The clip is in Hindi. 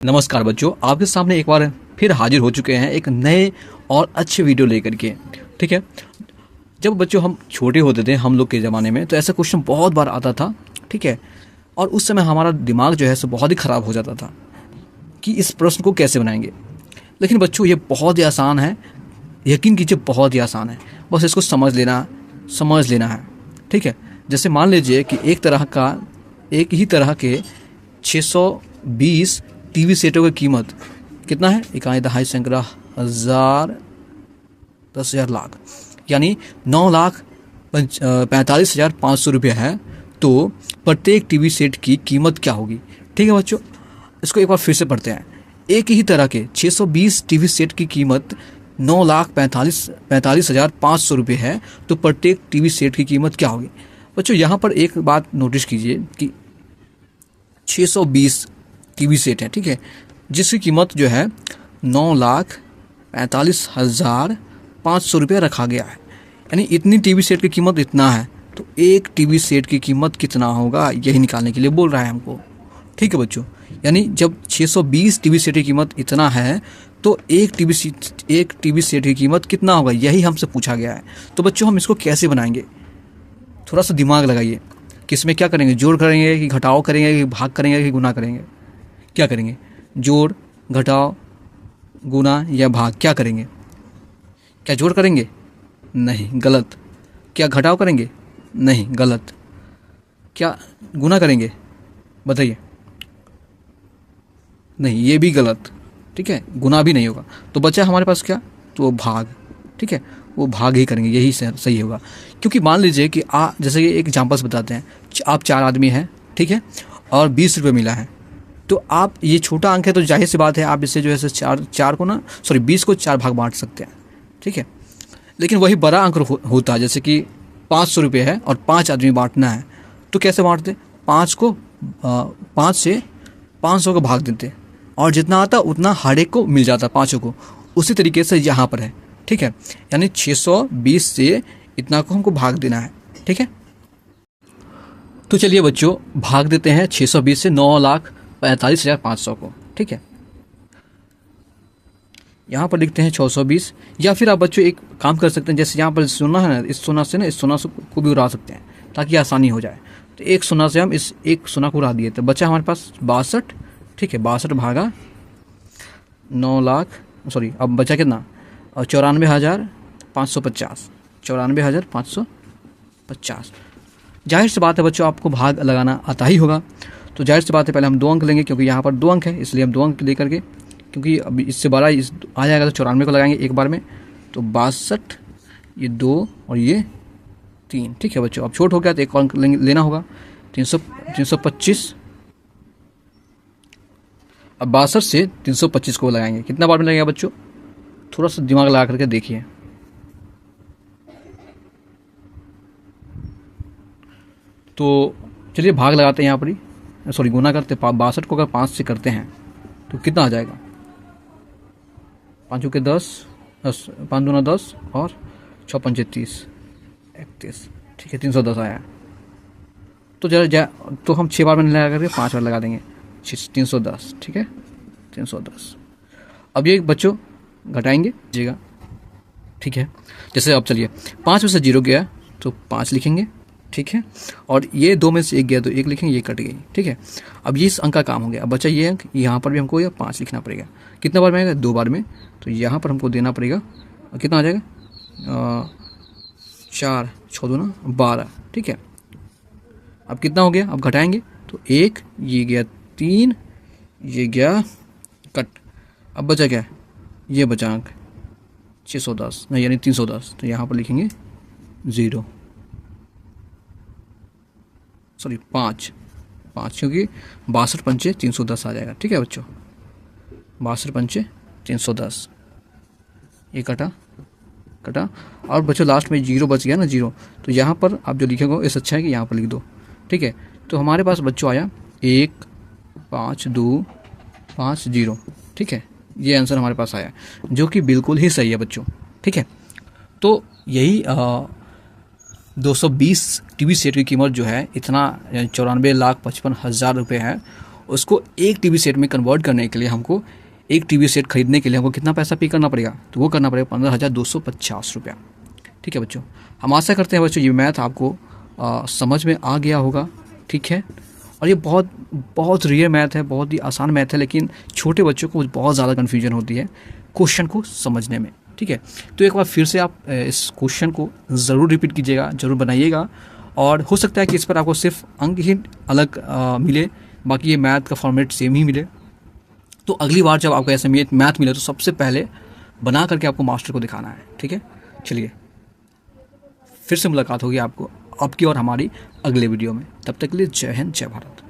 नमस्कार बच्चों, आपके सामने एक बार फिर हाजिर हो चुके हैं एक नए और अच्छे वीडियो लेकर के। ठीक है, जब बच्चों हम छोटे होते थे, हम लोग के ज़माने में, तो ऐसा क्वेश्चन बहुत बार आता था। ठीक है, और उस समय हमारा दिमाग जो है सो बहुत ही ख़राब हो जाता था कि इस प्रश्न को कैसे बनाएंगे। लेकिन बच्चों ये बहुत ही आसान है, यकीन कीजिए बहुत ही आसान है, बस इसको समझ लेना है। ठीक है, जैसे मान लीजिए कि एक ही तरह के 620 टीवी सेटों की कीमत कितना है, इकाई दहाई सैकड़ा हज़ार 10,000 लाख, यानी 9,45,500 रुपये है। तो प्रत्येक टीवी सेट की कीमत क्या होगी। ठीक है बच्चों, इसको एक बार फिर से पढ़ते हैं। एक ही तरह के 620 टीवी सेट की कीमत 9,45,500 रुपये है, तो प्रत्येक टीवी सेट की कीमत क्या होगी। बच्चों यहाँ पर एक बात नोटिस कीजिए कि 620 टीवी सेट है, ठीक है, जिसकी कीमत जो है 9,45,500 रुपये रखा गया है। यानी इतनी टीवी सेट की कीमत इतना है, तो एक टीवी सेट की कीमत कितना होगा, यही निकालने के लिए बोल रहा है हमको। ठीक है बच्चों, यानी जब 620 टीवी सेट की कीमत इतना है, तो एक टीवी सेट की कीमत कितना होगा, यही हमसे पूछा गया है। तो बच्चों हम इसको कैसे बनाएंगे, थोड़ा सा दिमाग लगाइए। किसमें क्या करेंगे, जोड़ करेंगे कि घटाव करेंगे कि भाग करेंगे कि गुना करेंगे, क्या करेंगे, जोड़, घटाव, गुना या भाग, क्या करेंगे। क्या जोड़ करेंगे, नहीं, गलत। क्या घटाव करेंगे, नहीं, गलत। क्या गुना करेंगे, बताइए, नहीं, ये भी गलत। ठीक है, गुना भी नहीं होगा। तो बचा हमारे पास क्या, तो भाग। ठीक है, वो भाग ही करेंगे, यही सही होगा। क्योंकि मान लीजिए कि जैसे कि एक एग्जाम्पल्स बताते हैं, आप 4 आदमी हैं, ठीक है, और 20 रुपये मिला है। तो आप, ये छोटा अंक है तो जाहिर सी बात है आप इससे जो है 20 को 4 भाग बांट सकते हैं। ठीक है, लेकिन वही बड़ा अंक होता है, जैसे कि 500 रुपये है और 5 आदमी बांटना है, तो कैसे बांटते, 5 से 500 को भाग देते, और जितना आता उतना हर एक को मिल जाता, 5 को। उसी तरीके से यहाँ पर है। ठीक है, यानी 620 से इतना को हमको भाग देना है। ठीक है, तो चलिए बच्चों भाग देते हैं 620 से 9,45,500 को। ठीक है, यहाँ पर लिखते हैं 620, या फिर आप बच्चों एक काम कर सकते हैं, जैसे यहाँ पर सोना है ना, इस सोना से को भी उड़ा सकते हैं ताकि आसानी हो जाए। तो एक सोना से हम इस एक सोना को उड़ा दिए, तो बचा हमारे पास 62। ठीक है, 62 भागा 9 लाख, अब बचा कितना, 94,550, 94,550। जाहिर सी बात है बच्चों आपको भाग लगाना आता ही होगा, तो जाहिर सी बात है पहले हम 2 अंक लेंगे, क्योंकि यहाँ पर 2 अंक है, इसलिए हम 2 अंक लेकर के, क्योंकि अब इससे बड़ा आ जाएगा तो 94 को लगाएंगे एक बार में, तो 62, ये 2 और ये 3। ठीक है बच्चों, अब छोट हो गया तो एक अंक लेना होगा, 325। अब 62 से 325 को लगाएंगे, कितना बार में लगेगा बच्चों, थोड़ा सा दिमाग लगा करके देखिए। तो चलिए भाग लगाते हैं यहाँ पर ही, गुना करते, 62 को अगर 5 से करते हैं तो कितना आ जाएगा, 5 के 10, 5 दूना 10 और 6 पंचे 30, 31। ठीक है, 310 आया। तो तो हम 6 बार में लगा करके 5 बार लगा देंगे, 310। ठीक है, 310। अब ये बच्चों घटाएंगे दीजिएगा। ठीक है, जैसे अब चलिए 5 में से 0 गया तो 5 लिखेंगे। ठीक है, और ये 2 में से 1 गया तो 1 लिखेंगे, ये कट गई। ठीक है, अब ये इस अंक का काम हो गया। अब बचा ये अंक, यहाँ पर भी हमको यह 5 लिखना पड़ेगा। कितना बार में आएगा, 2 बार में, तो यहाँ पर हमको देना पड़ेगा, और कितना आ जाएगा, 4, 6 दूना 12। ठीक है, अब कितना हो गया, अब घटाएंगे तो 1, ये गया 3, ये गया कट। अब बचा क्या, ये बचा अंक 610, नहीं यानी 310, तो यहाँ पर लिखेंगे 0, 5, क्योंकि 62 पंचे 310 आ जाएगा। ठीक है बच्चों, 62 पंचे 310, ये कटा, और बच्चों लास्ट में 0 बच गया ना, 0, तो यहाँ पर आप जो लिखेंगे इससे अच्छा है कि यहाँ पर लिख दो। ठीक है, तो हमारे पास बच्चों आया 1, 5, 2, 5, 0। ठीक है, ये आंसर हमारे पास आया, जो कि बिल्कुल ही सही है बच्चों। ठीक है, तो यही 220 टीवी सेट की कीमत जो है इतना 94,55,000 रुपये है, उसको एक टीवी सेट में कन्वर्ट करने के लिए हमको, एक टीवी सेट खरीदने के लिए हमको कितना पैसा पे करना पड़ेगा, तो वो करना पड़ेगा 15,250 रुपया। ठीक है बच्चों, हम आशा करते हैं बच्चों ये मैथ आपको समझ में आ गया होगा। ठीक है, और ये बहुत बहुत रियल मैथ है, बहुत ही आसान मैथ है, लेकिन छोटे बच्चों को बहुत ज़्यादा कन्फ्यूजन होती है क्वेश्चन को समझने में। ठीक है, तो एक बार फिर से आप इस क्वेश्चन को ज़रूर रिपीट कीजिएगा, ज़रूर बनाइएगा, और हो सकता है कि इस पर आपको सिर्फ अंक ही अलग मिले, बाकी ये मैथ का फॉर्मेट सेम ही मिले। तो अगली बार जब आपको ऐसे मैथ मिले तो सबसे पहले बना करके आपको मास्टर को दिखाना है। ठीक है, चलिए फिर से मुलाकात होगी आपकी और हमारी अगले वीडियो में। तब तक के लिए जय हिंद, जय भारत।